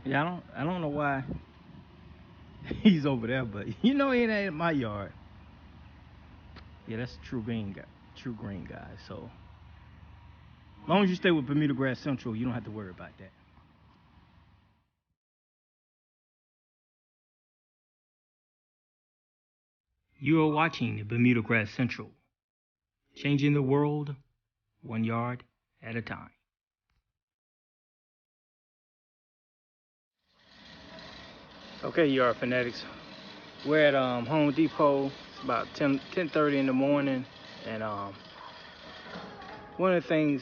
Yeah, I don't know why he's over there, but you know he ain't in my yard. Yeah, that's true green guy. So as long as you stay with Bermuda Grass Central, you don't have to worry about that. You are watching Bermuda Grass Central, changing the world 1 yard at a time. Okay, yard fanatics. We're at Home Depot. It's about 10:30 in the morning, and one of the things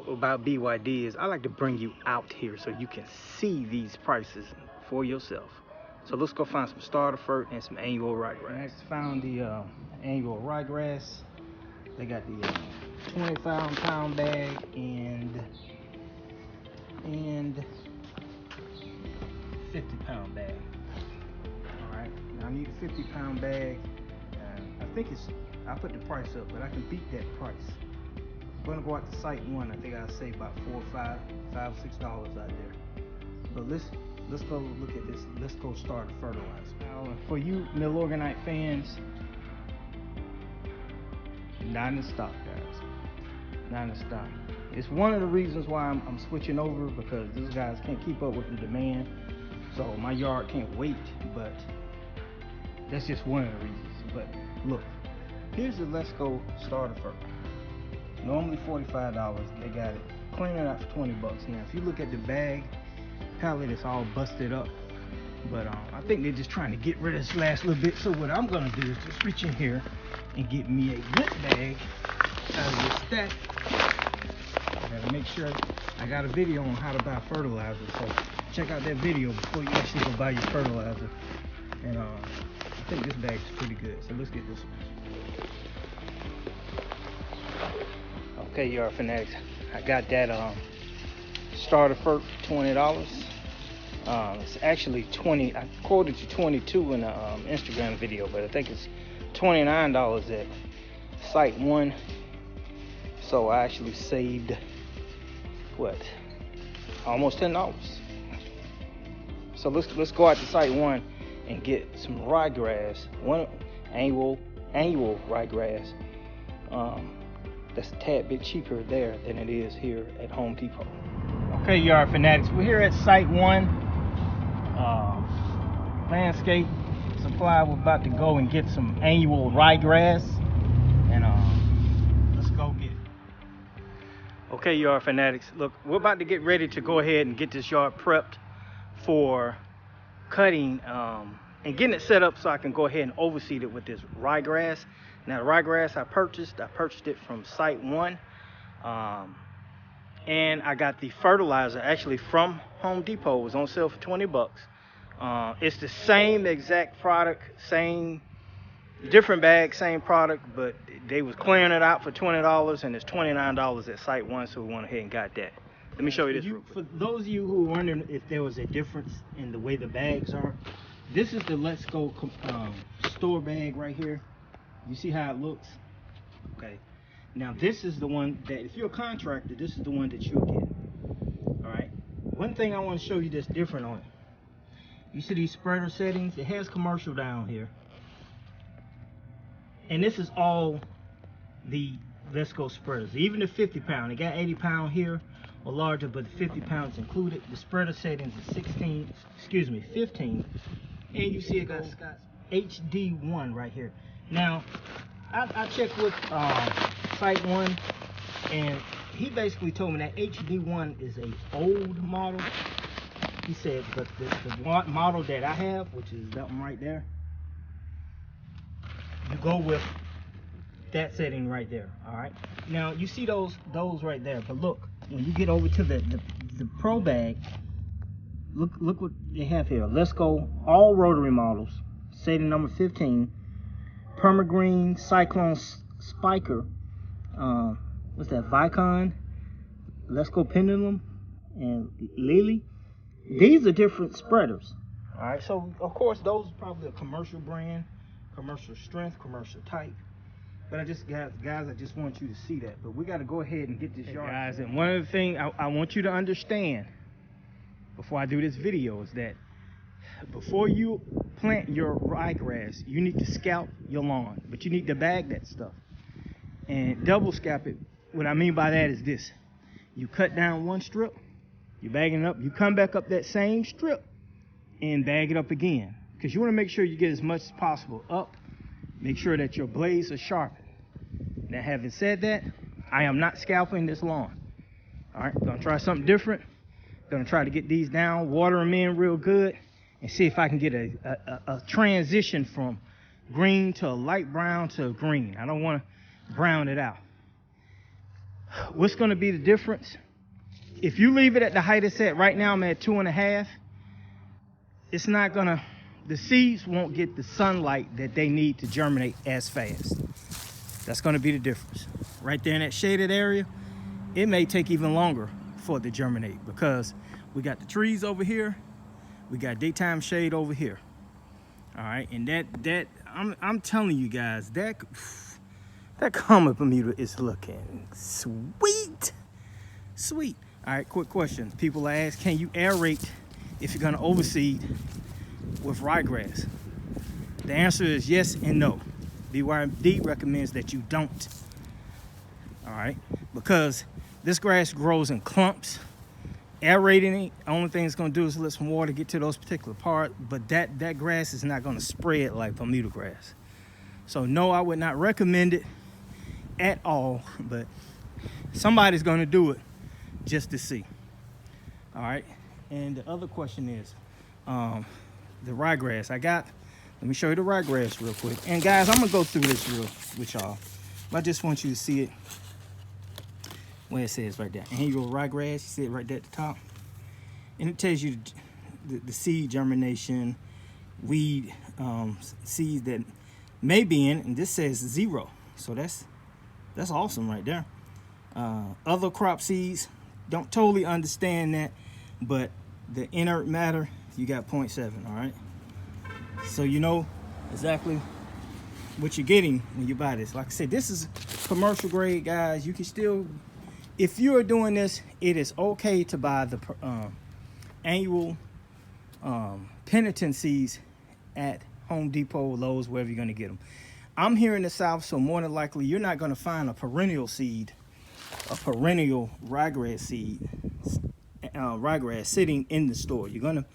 about BYD is I like to bring you out here so you can see these prices for yourself. So let's go find some starter fert and some annual ryegrass. Next, found the annual ryegrass. They got the 25-pound bag and 50-pound bag. All right, now I need a 50-pound bag. I put the price up, but I can beat that price. I'm gonna go out to Site 1. I think I'll save about $4 or $6 out there. But let's go look at this. Let's go start a fertilizer. Now, for you Milorganite fans, not in stock, guys. Not in stock. It's one of the reasons why I'm switching over, because these guys can't keep up with the demand. So my yard can't wait, but that's just one of the reasons. But look, here's the Lesco starter fert. Normally $45, they got it cleaning out for $20. Now, if you look at the bag palette, it's all busted up. But I think they're just trying to get rid of this last little bit. So what I'm gonna do is just reach in here and get me a good bag out of this stack. I gotta make sure I got a video on how to buy fertilizer. So check out that video before you actually go buy your fertilizer. And I think this bag is pretty good. So let's get this one. Okay, yard fanatics, I got that starter fert for $20. It's actually 20. I quoted you 22 in the Instagram video, but I think it's $29 at Site 1. So I actually saved what, almost $10. So let's go out to Site 1 and get some ryegrass, one annual ryegrass. That's a tad bit cheaper there than it is here at Home Depot. Okay, yard fanatics, we're here at Site 1 landscape supply. We're about to go and get some annual ryegrass, and let's go get it. Okay, yard fanatics, look, we're about to get ready to go ahead and get this yard prepped for cutting and getting it set up so I can go ahead and overseed it with this ryegrass. Now, the ryegrass I purchased it from Site 1, and I got the fertilizer actually from Home Depot. It was on sale for $20. It's the same exact product, same different bag, same product, but they was clearing it out for $20, and it's $29 at Site 1, so we went ahead and got that. Let me show you this real quick. For those of you who are wondering if there was a difference in the way the bags are, this is the Lesco store bag right here. You see how it looks? Okay. Now this is the one that, if you're a contractor, this is the one that you'll get. All right. One thing I want to show you that's different on it. You see these spreader settings? It has commercial down here. And this is all the Lesco spreaders. Even the 50-pound. It got 80-pound here or larger, but the 50 pounds included. The spreader settings is 15. And you see it got Scott's HD1 right here. Now, I checked with Site 1, and he basically told me that HD1 is a old model. He said, but the model that I have, which is that one right there, you go with that setting right there. All right. Now you see those right there, but look, when you get over to the Pro bag, look what they have here. Let's go all rotary models. Setting number 15. Permagreen, Cyclone Spiker, what's that, Vicon, Lesco Pendulum, and Lily. These are different spreaders. All right, so of course those are probably a commercial brand, commercial strength, commercial type. But I just, guys, I just want you to see that. But we got to go ahead and get this yard. Guys, and one of the things I want you to understand, before I do this video is that before you plant your ryegrass, you need to scalp your lawn, but you need to bag that stuff and double scalp it. What I mean by that is this: you cut down one strip, you bag it up, you come back up that same strip and bag it up again, because you want to make sure you get as much as possible up. Make sure that your blades are sharpened. Now, having said that, I am not scalping this lawn. All right, gonna try something different. Gonna try to get these down, water them in real good, and see if I can get a transition from green to a light brown to a green. I don't want to brown it out. What's gonna be the difference? If you leave it at the height it's at right now, I'm at 2.5. It's not gonna, the seeds won't get the sunlight that they need to germinate as fast. That's gonna be the difference. Right there in that shaded area, it may take even longer for it to germinate, because we got the trees over here, we got daytime shade over here. All right, and that I'm telling you guys, that comet Bermuda is looking sweet. All right, quick question. People ask, can you aerate if you're gonna overseed with ryegrass? The answer is yes and no. BYD recommends that you don't. All right, because this grass grows in clumps. Aerating it, the only thing it's gonna do is let some water get to those particular parts, but that grass is not gonna spread like Bermuda grass. So no, I would not recommend it at all, but somebody's gonna do it just to see. All right, and the other question is the ryegrass. Let me show you the ryegrass real quick. And guys, I'm gonna go through this real with y'all. I just want you to see it where it says right there, annual ryegrass. You see it right there at the top, and it tells you the seed germination, weed seeds that may be in it, and this says 0. So that's awesome right there. Other crop seeds, don't totally understand that, but the inert matter, you got 0.7. All right, so you know exactly what you're getting when you buy this. Like I said, this is commercial grade, guys. You can still, if you are doing this, it is okay to buy the annual penitent seeds at Home Depot, Lowe's, wherever you're going to get them. I'm here in the South, so more than likely you're not going to find a perennial seed, a perennial ryegrass seed, ryegrass sitting in the store. You're going to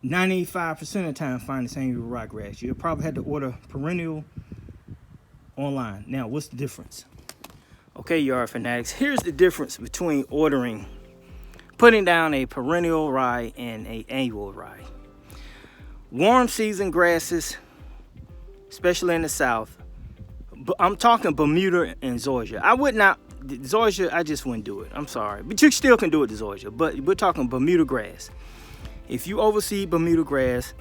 95% of the time find this annual ryegrass. You'll probably have to order perennial online. Now, what's the difference? Okay, yard fanatics, here's the difference between putting down a perennial rye and an annual rye. Warm season grasses, especially in the South, I'm talking Bermuda and zoysia. Zoysia, I just wouldn't do it. I'm sorry, but you still can do it to zoysia, but we're talking Bermuda grass. If you overseed Bermuda grass,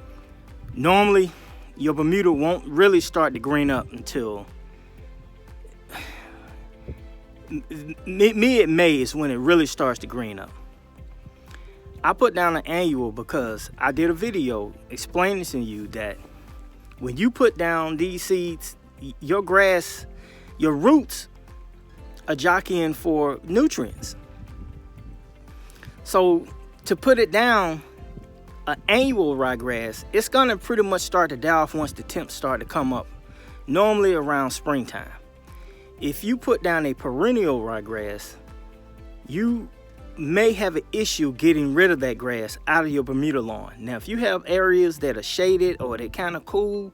normally your Bermuda won't really start to green up until mid-May is when it really starts to green up. I put down an annual because I did a video explaining to you that when you put down these seeds, your grass, your roots are jockeying for nutrients. So to put it down, an annual ryegrass, it's gonna pretty much start to die off once the temps start to come up, normally around springtime. If you put down a perennial ryegrass, you may have an issue getting rid of that grass out of your Bermuda lawn. Now, if you have areas that are shaded or they're kind of cool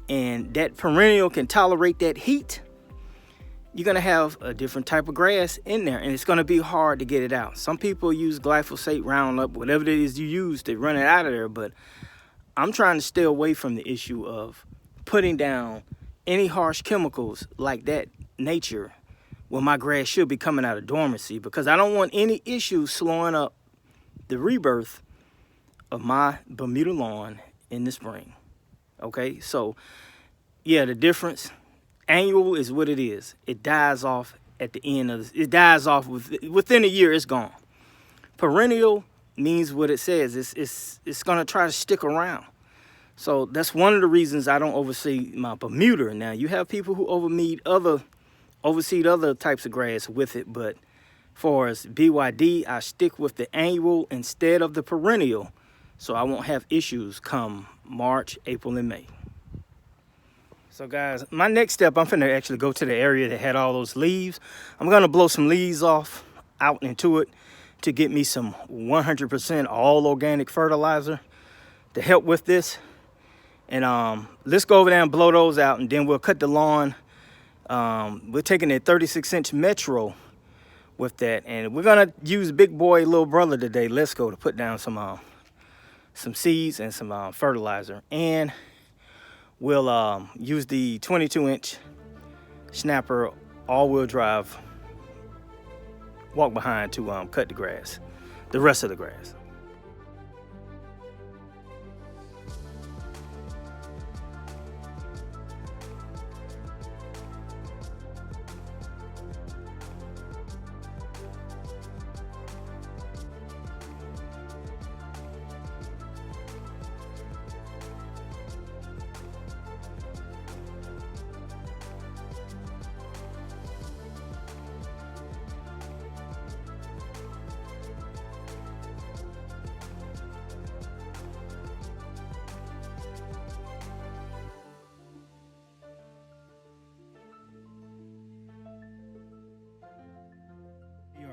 and that perennial can tolerate that heat, you're gonna have a different type of grass in there, and it's gonna be hard to get it out. Some people use glyphosate, Roundup, whatever it is you use to run it out of there, but I'm trying to stay away from the issue of putting down any harsh chemicals like that nature when my grass should be coming out of dormancy, because I don't want any issues slowing up the rebirth of my Bermuda lawn in the spring. Okay, so yeah, the difference. Annual is what it is. It dies off at the end of it dies off within a year. It's gone. Perennial means what it says. It's gonna try to stick around. So that's one of the reasons I don't overseed my Bermuda. Now you have people who overseed other types of grass with it, but far as BYD, I stick with the annual instead of the perennial, so I won't have issues come March, April, and May. So guys, my next step, I'm finna actually go to the area that had all those leaves. I'm gonna blow some leaves off out into it to get me some 100% all organic fertilizer to help with this. And let's go over there and blow those out, and then we'll cut the lawn. We're taking a 36-inch Metro with that, and we're gonna use big boy little brother today, Lesco, to put down some seeds and some fertilizer. And we'll use the 22-inch snapper all-wheel drive walk behind to cut the grass, the rest of the grass.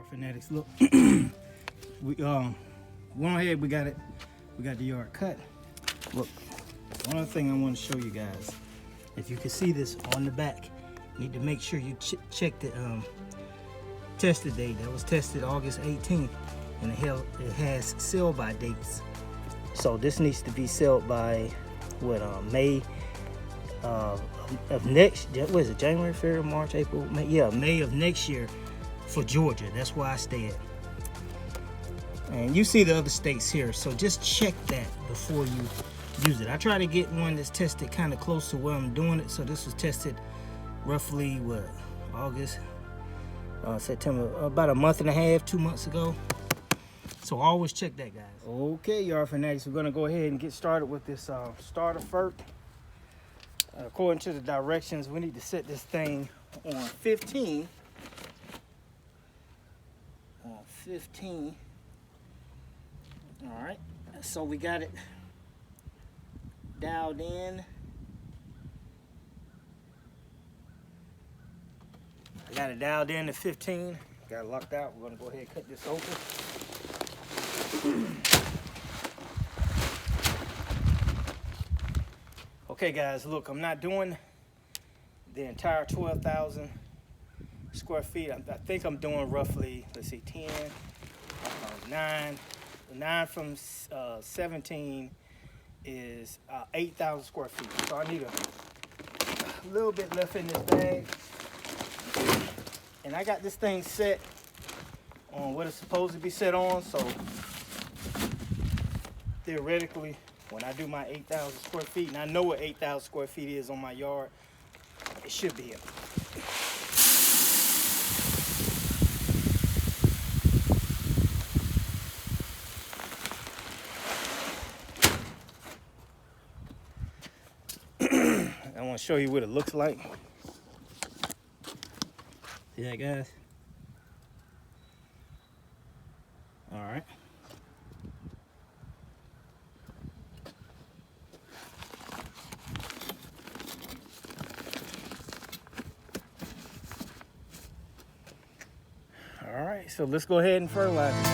Fanatics, look. We went ahead, we got the yard cut. Look, one other thing I want to show you guys, if you can see this on the back, you need to make sure you check the tested date. That was tested August 18th, and it has sell by dates. So this needs to be sold by what, May of next, what is it, January, February, March, April, May? Yeah, May of next year for Georgia. That's where I stay at. And you see the other states here, so just check that before you use it. I try to get one that's tested kind of close to where I'm doing it. So this was tested roughly what, August, September, about a month and a half, 2 months ago. So always check that, guys. Okay, yard fanatics, we're gonna go ahead and get started with this starter fert. According to the directions, we need to set this thing on 15. On 15. All right, so we got it dialed in. I got it dialed in to 15. Got it locked out. We're gonna go ahead and cut this open. Okay guys, look, I'm not doing the entire 12,000 square feet. I think I'm doing roughly, let's see, 10, 9 from 17 is 8,000 square feet. So I need a little bit left in this bag. And I got this thing set on what it's supposed to be set on. So theoretically, when I do my 8,000 square feet, and I know what 8,000 square feet is on my yard, it should be it. I want to show you what it looks like. See that, guys? All right. All right, so let's go ahead and fertilize it.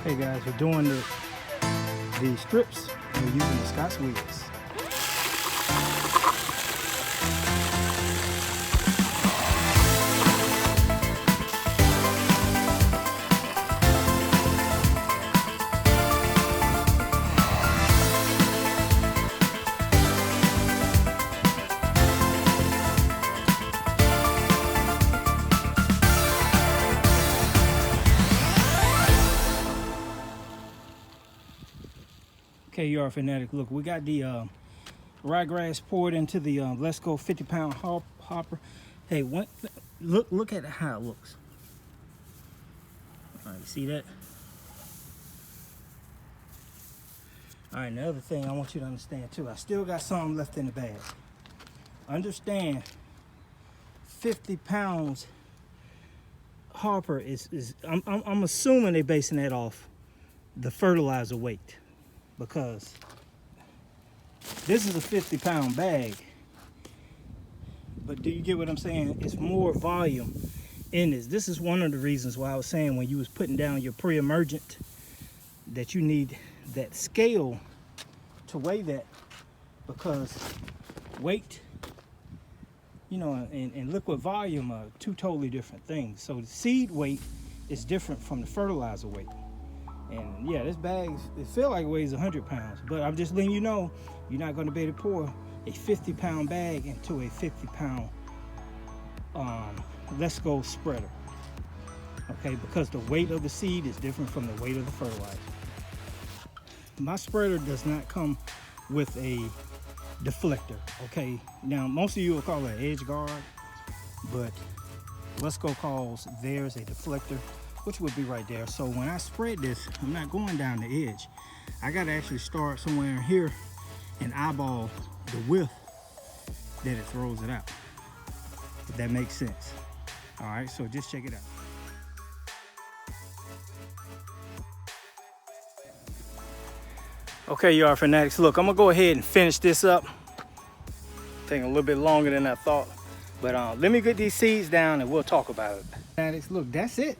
Okay guys, we're doing the strips, and we're using the Scott's wheels. Okay, yard fanatic, look, we got the ryegrass poured into the Lesco 50-pound hopper. Hey, look at how it looks. All right, see that? All right, the other thing I want you to understand too, I still got some left in the bag. Understand, 50 pounds hopper I'm assuming they're basing that off the fertilizer weight, because this is a 50-pound bag. But do you get what I'm saying? It's more volume in this. This is one of the reasons why I was saying when you was putting down your pre-emergent that you need that scale to weigh that, because weight, you know, and liquid volume are two totally different things. So the seed weight is different from the fertilizer weight. And yeah, this bag, it feels like it weighs 100 pounds, but I'm just letting you know, you're not going to be able to pour a 50-pound bag into a 50-pound lesco spreader. Okay, because the weight of the seed is different from the weight of the fertilizer. My spreader does not come with a deflector. Okay, now most of you will call it an edge guard, but Lesco calls theirs a deflector, which would be right there. So when I spread this, I'm not going down the edge. I got to actually start somewhere here and eyeball the width that it throws it out, if that makes sense. All right, so just check it out. Okay, yard fanatics, look, I'm gonna go ahead and finish this up. Taking a little bit longer than I thought, but let me get these seeds down and we'll talk about it. Fanatics, look, that's it.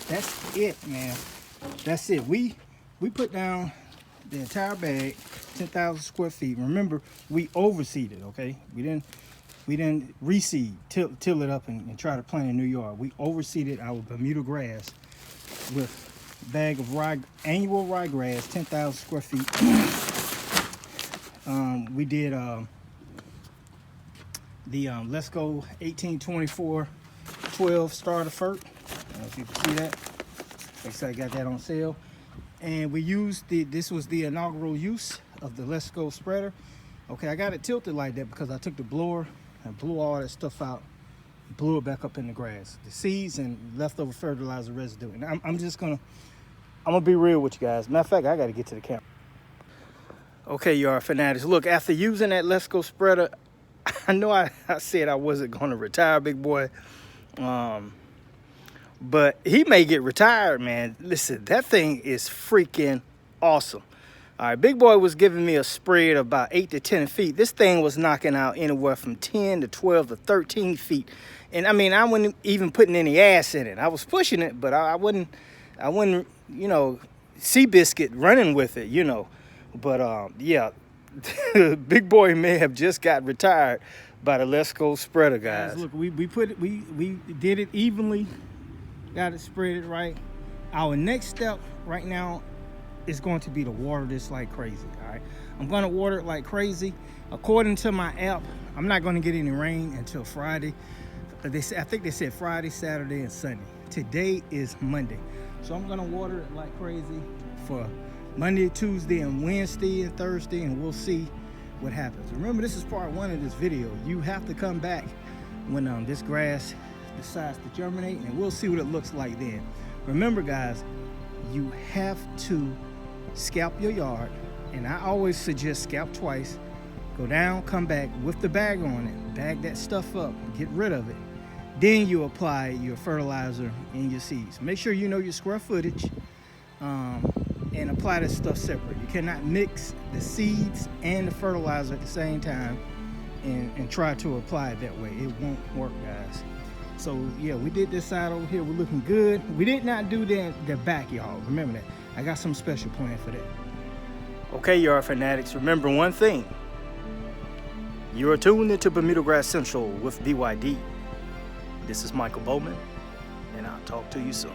That's it, man. That's it. We put down the entire bag, 10,000 square feet. Remember, we overseeded, okay? We didn't reseed, till it up and try to plant a new yard. We overseeded our Bermuda grass with a bag of annual ryegrass, 10,000 square feet. We did the Lesco 1824 12 starter fert. I don't know if you can see that. Like I said, I got that on sale. And we used this was the inaugural use of the Lesco spreader. Okay, I got it tilted like that because I took the blower and blew all that stuff out, blew it back up in the grass, the seeds and leftover fertilizer residue. And I'm gonna be real with you guys. Matter of fact, I gotta get to the camera. Okay, yard fanatics, look, after using that Lesco spreader, I know I said I wasn't gonna retire, big boy. But he may get retired, man. Listen, that thing is freaking awesome. All right, big boy was giving me a spread of about 8 to 10 feet. This thing was knocking out anywhere from 10 to 12 to 13 feet. And I mean, I wasn't even putting any ass in it. I was pushing it, but I wouldn't, you know, Seabiscuit running with it, you know. But yeah, big boy may have just got retired by the Lesco spreader, guys. Look, we did it evenly. Got it spread right. Our next step right now is going to be to water this like crazy. All right, I'm going to water it like crazy. According to my app, I'm not going to get any rain until Friday. I think they said Friday, Saturday, and Sunday. Today is Monday, so I'm going to water it like crazy for Monday, Tuesday, and Wednesday and Thursday, and we'll see what happens. Remember, this is part 1 of this video. You have to come back when this grass decides to germinate, and we'll see what it looks like then. Remember, guys, you have to scalp your yard, and I always suggest scalp twice. Go down, come back with the bag on it, bag that stuff up, get rid of it. Then you apply your fertilizer and your seeds. Make sure you know your square footage, and apply this stuff separate. You cannot mix the seeds and the fertilizer at the same time and try to apply it that way. It won't work, guys. So yeah, we did this side over here. We're looking good. We did not do the backyard. Remember that. I got some special plan for that. Okay, yard fanatics, remember one thing. You are tuned into Bermuda Grass Central with BYD. This is Michael Bowman, and I'll talk to you soon.